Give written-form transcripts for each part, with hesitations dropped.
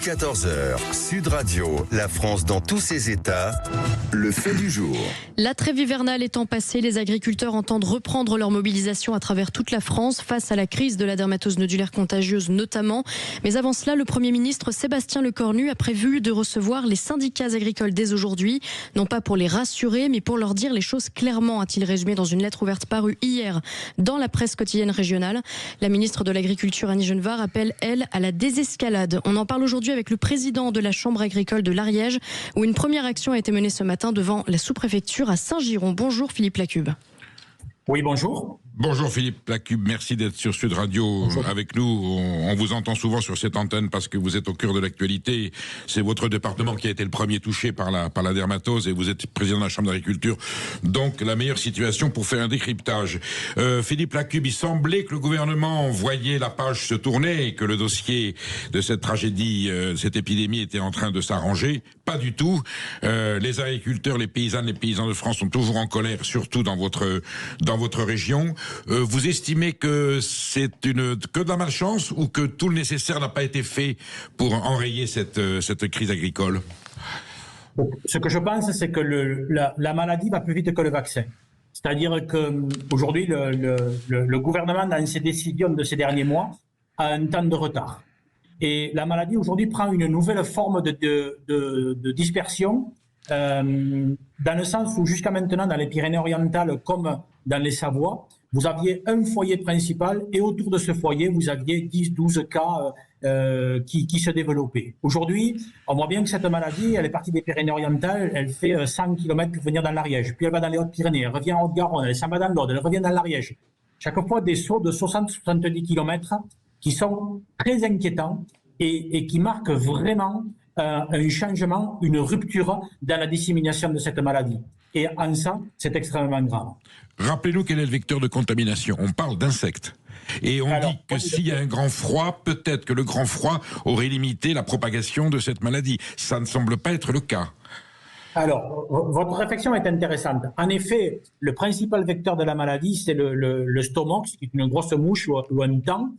14h, Sud Radio, la France dans tous ses états, le fait du jour. La trêve hivernale étant passée, les agriculteurs entendent reprendre leur mobilisation à travers toute la France face à la crise de la dermatose nodulaire contagieuse notamment. Mais avant cela, le Premier ministre Sébastien Lecornu a prévu de recevoir les syndicats agricoles dès aujourd'hui, non pas pour les rassurer, mais pour leur dire les choses clairement, a-t-il résumé dans une lettre ouverte parue hier dans la presse quotidienne régionale. La ministre de l'Agriculture, Annie Genevard, appelle, elle, à la désescalade. On en parle aujourd'hui avec le président de la Chambre agricole de l'Ariège, où une première action a été menée ce matin devant la sous-préfecture à Saint-Giron. Bonjour Philippe Lacube. Oui, bonjour. Bonjour Philippe Lacube, merci d'être sur Sud Radio. Bonjour. Avec nous. On vous entend souvent sur cette antenne parce que vous êtes au cœur de l'actualité. C'est votre département qui a été le premier touché par la dermatose et vous êtes président de la Chambre d'agriculture. Donc la meilleure situation pour faire un décryptage. Philippe Lacube, il semblait que le gouvernement voyait la page se tourner et que le dossier de cette tragédie, cette épidémie était en train de s'arranger. Pas du tout. Les agriculteurs, les paysans de France sont toujours en colère, surtout dans votre région. Vous estimez que c'est que de la malchance ou que tout le nécessaire n'a pas été fait pour enrayer cette crise agricole? Ce que je pense, c'est que la maladie va plus vite que le vaccin. C'est-à-dire qu'aujourd'hui, le gouvernement, dans ses décisions de ces derniers mois, a un temps de retard. Et la maladie, aujourd'hui, prend une nouvelle forme de dispersion, dans le sens où jusqu'à maintenant, dans les Pyrénées-Orientales, comme dans les Savoies, vous aviez un foyer principal et autour de ce foyer, vous aviez 10-12 cas qui se développaient. Aujourd'hui, on voit bien que cette maladie, elle est partie des Pyrénées-Orientales, elle fait 100 km pour venir dans l'Ariège, puis elle va dans les Hautes-Pyrénées, elle revient en Haute-Garonne, elle s'en va dans l'Aude, elle revient dans l'Ariège. Chaque fois, des sauts de 60-70 km qui sont très inquiétants et qui marquent vraiment un changement, une rupture dans la dissémination de cette maladie. Et en ça, c'est extrêmement grave. Rappelez-nous quel est le vecteur de contamination. On parle d'insectes. Et on dit que s'il y a un grand froid, peut-être que le grand froid aurait limité la propagation de cette maladie. Ça ne semble pas être le cas. Alors, votre réflexion est intéressante. En effet, le principal vecteur de la maladie, c'est le stomox, qui est une grosse mouche ou un dent,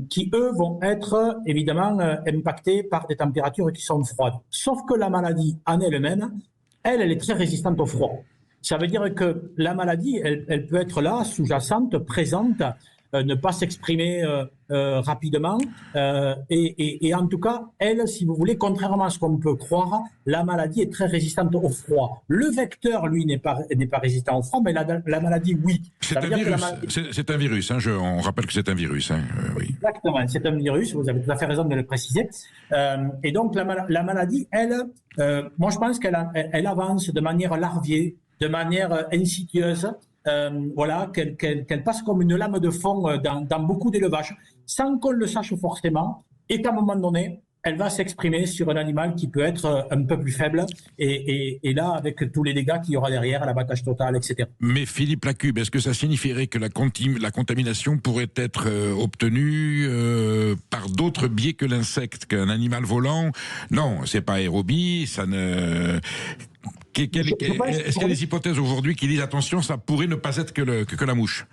qui, eux, vont être évidemment impactés par des températures qui sont froides. Sauf que la maladie en elle-même, elle est très résistante au froid. Ça veut dire que la maladie, elle peut être là, sous-jacente, présente, ne pas s'exprimer rapidement. Et en tout cas, elle, si vous voulez, contrairement à ce qu'on peut croire, la maladie est très résistante au froid. Le vecteur, lui, n'est pas résistant au froid, mais la maladie, oui. C'est un virus. C'est un virus. Hein, on rappelle que c'est un virus. Hein, oui. Exactement, c'est un virus. Vous avez tout à fait raison de le préciser. Et donc, la maladie, elle, moi, je pense qu'elle avance de manière larviée, de manière insidieuse. Voilà, qu'elle passe comme une lame de fond dans beaucoup d'élevages, sans qu'on le sache forcément, et qu'à un moment donné, elle va s'exprimer sur un animal qui peut être un peu plus faible, et là, avec tous les dégâts qu'il y aura derrière, l'abattage total, etc. Mais Philippe Lacube, est-ce que ça signifierait que la contamination pourrait être obtenue par d'autres biais que l'insecte, qu'un animal volant? Non, c'est pas aérobie, ça ne... Est-ce qu'il y a des hypothèses aujourd'hui qui disent attention, ça pourrait ne pas être que la mouche?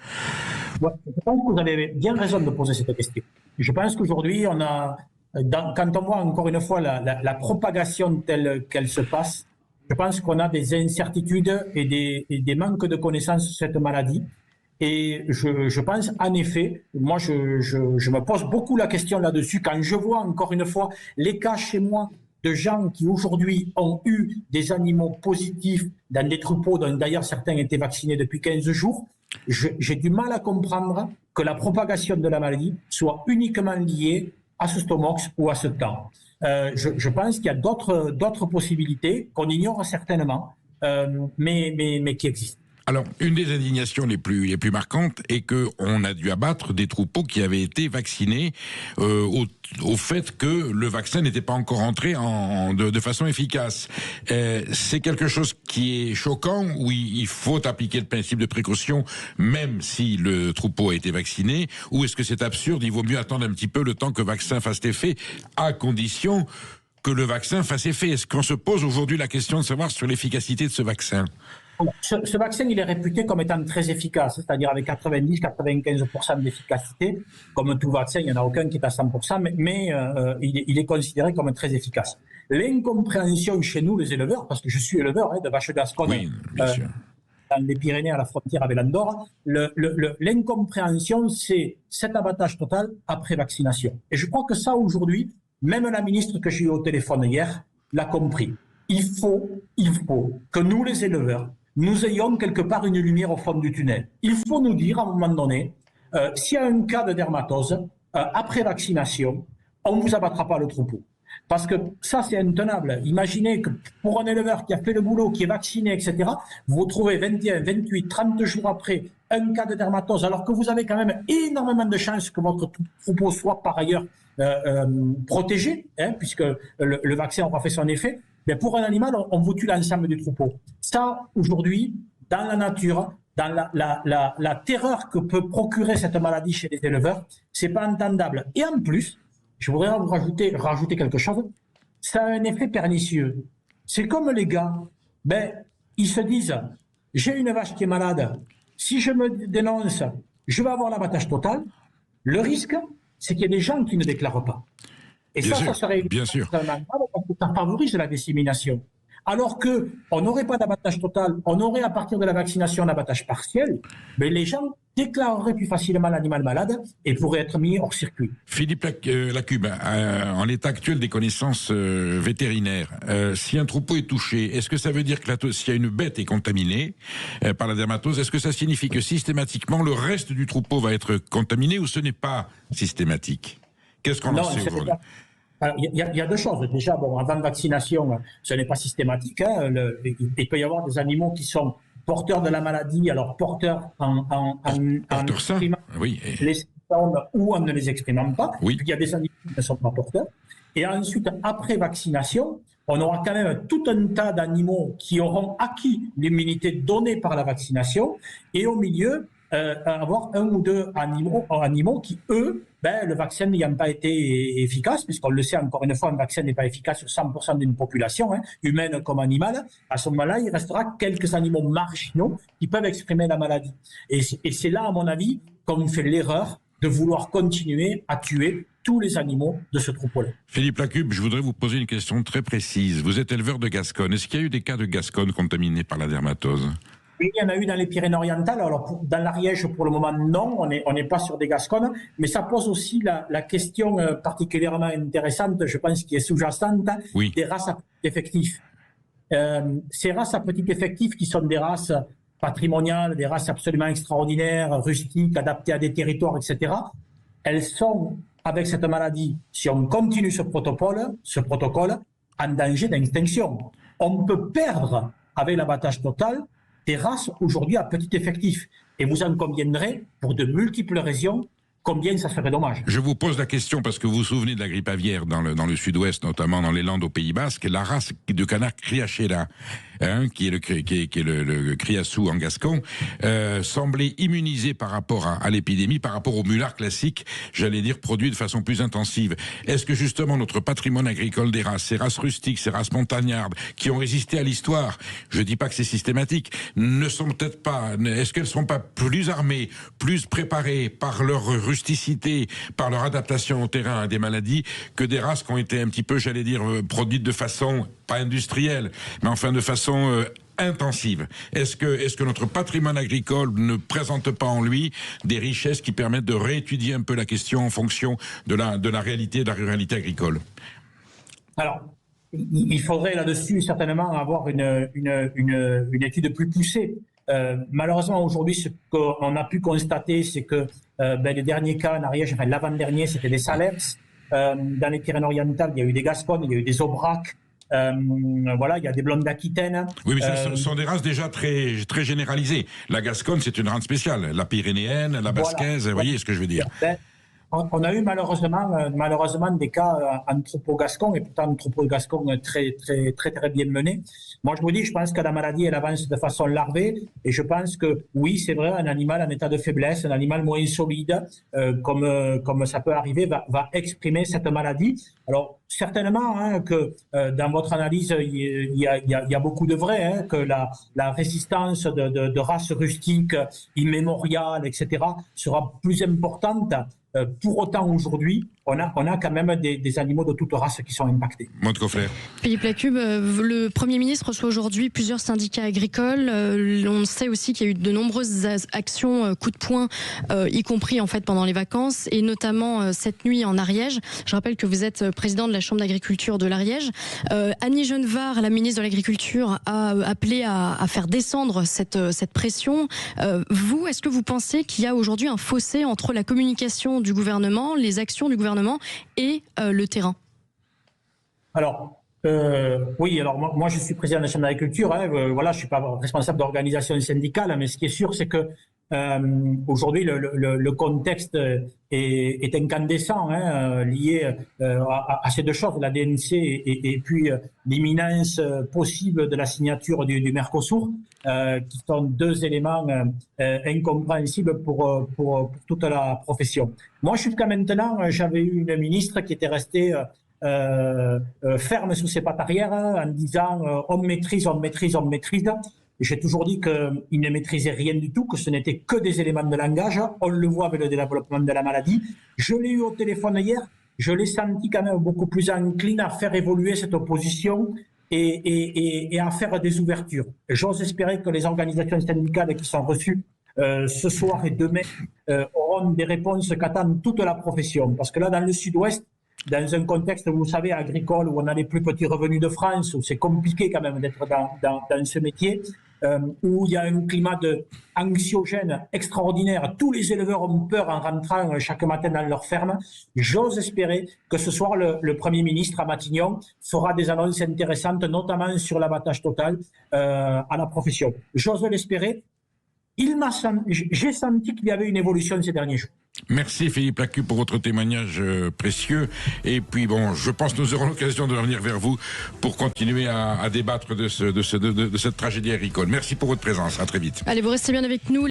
Ouais, je pense que vous avez bien raison de poser cette question. Je pense qu'aujourd'hui, quand on voit encore une fois la propagation telle qu'elle se passe, je pense qu'on a des incertitudes et des manques de connaissances sur cette maladie. Et je pense, en effet, moi je me pose beaucoup la question là-dessus, quand je vois encore une fois les cas chez moi de gens qui aujourd'hui ont eu des animaux positifs dans des troupeaux, dont d'ailleurs certains étaient vaccinés depuis 15 jours, j'ai du mal à comprendre que la propagation de la maladie soit uniquement liée à ce stomox ou à ce dent. Je pense qu'il y a d'autres possibilités qu'on ignore certainement, mais qui existent. Alors, une des indignations les plus marquantes est qu'on a dû abattre des troupeaux qui avaient été vaccinés au fait que le vaccin n'était pas encore entré de façon efficace. C'est quelque chose qui est choquant, où il faut appliquer le principe de précaution, même si le troupeau a été vacciné, ou est-ce que c'est absurde, il vaut mieux attendre un petit peu le temps que le vaccin fasse effet, à condition que le vaccin fasse effet? Est-ce qu'on se pose aujourd'hui la question de savoir sur l'efficacité de ce vaccin? Ce vaccin, il est réputé comme étant très efficace, c'est-à-dire avec 90-95% d'efficacité. Comme tout vaccin, il n'y en a aucun qui est à 100%, mais il est considéré comme très efficace. L'incompréhension chez nous, les éleveurs, parce que je suis éleveur de vaches gasconnes, Oui, bien sûr. dans les Pyrénées à la frontière avec l'Andorre, l'incompréhension, c'est cet abattage total après vaccination. Et je crois que ça, aujourd'hui, même la ministre que j'ai eue au téléphone hier l'a compris. Il faut que nous, les éleveurs, nous ayons quelque part une lumière au fond du tunnel. Il faut nous dire, à un moment donné, s'il y a un cas de dermatose, après vaccination, on ne vous abattra pas le troupeau. Parce que ça, c'est intenable. Imaginez que pour un éleveur qui a fait le boulot, qui est vacciné, etc., vous retrouvez 21, 28, 30 jours après un cas de dermatose, alors que vous avez quand même énormément de chances que votre troupeau soit par ailleurs protégé, puisque le vaccin aura fait son effet. Mais pour un animal, on vous tue l'ensemble du troupeau. Ça, aujourd'hui, dans la nature, dans la terreur que peut procurer cette maladie chez les éleveurs, c'est pas entendable. Et en plus, je voudrais vous rajouter quelque chose, ça a un effet pernicieux. C'est comme les gars, ils se disent, j'ai une vache qui est malade, si je me dénonce, je vais avoir l'abattage total. Le risque, c'est qu'il y ait des gens qui ne déclarent pas. Et bien ça, sûr, ça serait bien sûr. parce que ça favorise la dissémination. Alors qu'on n'aurait pas d'abattage total, on aurait à partir de la vaccination un abattage partiel, mais les gens déclareraient plus facilement l'animal malade et pourraient être mis hors circuit. Philippe Lacube, en l'état actuel des connaissances vétérinaires, si un troupeau est touché, est-ce que ça veut dire que s'il y a une bête est contaminée par la dermatose, est-ce que ça signifie que systématiquement le reste du troupeau va être contaminé ou ce n'est pas systématique? Qu'est-ce qu'on en sait aujourd'hui? Il y a deux choses. Déjà, avant vaccination, ce n'est pas systématique. Il peut y avoir des animaux qui sont porteurs de la maladie, alors porteurs en exprimant les symptômes ou en ne les exprimant pas. Oui. Il y a des animaux qui ne sont pas porteurs. Et ensuite, après vaccination, on aura quand même tout un tas d'animaux qui auront acquis l'immunité donnée par la vaccination. Et au milieu, avoir un ou deux animaux qui, eux, le vaccin n'ayant pas été efficace, puisqu'on le sait encore une fois, un vaccin n'est pas efficace sur 100% d'une population, humaine comme animale, à ce moment-là, il restera quelques animaux marginaux qui peuvent exprimer la maladie. Et c'est là, à mon avis, qu'on fait l'erreur de vouloir continuer à tuer tous les animaux de ce troupeau-là. Philippe Lacube, je voudrais vous poser une question très précise. Vous êtes éleveur de Gascogne. Est-ce qu'il y a eu des cas de Gascogne contaminés par la dermatose? Oui, il y en a eu dans les Pyrénées-Orientales. Alors, dans l'Ariège, pour le moment, non, on n'est pas sur des Gasconnes, mais ça pose aussi la question particulièrement intéressante, je pense, qui est sous-jacente, des races à petit effectif. Ces races à petit effectif qui sont des races patrimoniales, des races absolument extraordinaires, rustiques, adaptées à des territoires, etc., elles sont, avec cette maladie, si on continue ce protocole, en danger d'extinction. On peut perdre, avec l'abattage total, des races aujourd'hui à petit effectif. Et vous en conviendrez, pour de multiples raisons, combien ça serait dommage. Je vous pose la question parce que vous vous souvenez de la grippe aviaire dans le sud-ouest, notamment dans les Landes au Pays Basque, la race de canard Criachella, qui est le criassou en gascon, semblait immunisé par rapport à l'épidémie, par rapport au mulard classique, j'allais dire produit de façon plus intensive. Est-ce que justement notre patrimoine agricole des races, ces races rustiques, ces races montagnardes, qui ont résisté à l'histoire, je dis pas que c'est systématique, ne sont peut-être pas, est-ce qu'elles sont pas plus armées, plus préparées par leur rusticité, par leur adaptation au terrain à des maladies, que des races qui ont été un petit peu, j'allais dire, produites de façon, pas industrielle, mais enfin de façon intensive. Est-ce que notre patrimoine agricole ne présente pas en lui des richesses qui permettent de réétudier un peu la question en fonction de la réalité, de la ruralité agricole? Alors, il faudrait là-dessus certainement avoir une étude plus poussée. Malheureusement, aujourd'hui, ce qu'on a pu constater, c'est que les derniers cas en Ariège, enfin l'avant-dernier, c'était des Salers. Dans les Pyrénées-Orientales, il y a eu des Gasconnes, il y a eu des Aubrac. Voilà, il y a des blondes d'Aquitaine. Oui, mais ce sont des races déjà très, très généralisées. La Gasconne, c'est une race spéciale. La pyrénéenne, la basquaise, vous voyez ce que je veux dire. On a eu malheureusement des cas en troupeau gascon, et pourtant un troupeau gascon très, très, très, très bien mené. Moi, je pense que la maladie, elle avance de façon larvée, et je pense que oui, c'est vrai, un animal en état de faiblesse, un animal moins solide, comme ça peut arriver, va exprimer cette maladie. Alors, certainement que dans votre analyse, il y a beaucoup de vrai, que la résistance de races rustiques, immémoriales, etc., sera plus importante. Pour autant, aujourd'hui, on a quand même des animaux de toute race qui sont impactés. Montgolfier. Philippe Lacube, le Premier ministre reçoit aujourd'hui plusieurs syndicats agricoles. On sait aussi qu'il y a eu de nombreuses actions coup de poing, y compris en fait pendant les vacances, et notamment cette nuit en Ariège. Je rappelle que vous êtes président de la Chambre d'agriculture de l'Ariège. Annie Genevard, la ministre de l'Agriculture, a appelé à faire descendre cette pression. Vous, est-ce que vous pensez qu'il y a aujourd'hui un fossé entre la communication du gouvernement, les actions du gouvernement et le terrain? Alors, oui, alors moi je suis président de la Chambre d'agriculture, voilà, je suis pas responsable d'organisation syndicale, mais ce qui est sûr, c'est que aujourd'hui le contexte est incandescent, lié à ces deux choses, la DNC et puis l'imminence possible de la signature du Mercosur, qui sont deux éléments incompréhensibles pour toute la profession. Moi, jusqu'à maintenant, j'avais eu une ministre qui était restée ferme sous ses pattes arrière, en disant on maîtrise. J'ai toujours dit qu'il ne maîtrisait rien du tout, que ce n'était que des éléments de langage. On le voit avec le développement de la maladie. Je l'ai eu au téléphone hier, je l'ai senti quand même beaucoup plus encline à faire évoluer cette opposition et à faire des ouvertures. J'ose espérer que les organisations syndicales qui sont reçues ce soir et demain auront des réponses qu'attend toute la profession. Parce que là, dans le sud-ouest, dans un contexte, vous savez, agricole, où on a les plus petits revenus de France, où c'est compliqué quand même d'être dans ce métier, où il y a un climat anxiogène extraordinaire. Tous les éleveurs ont peur en rentrant chaque matin dans leur ferme. J'ose espérer que ce soir, le Premier ministre à Matignon fera des annonces intéressantes, notamment sur l'abattage total à la profession. J'ose l'espérer. J'ai senti qu'il y avait une évolution ces derniers jours. Merci Philippe Lacube pour votre témoignage précieux. Et puis bon, je pense que nous aurons l'occasion de revenir vers vous pour continuer à débattre de cette tragédie agricole. Merci pour votre présence. À très vite. Allez, vous restez bien avec nous.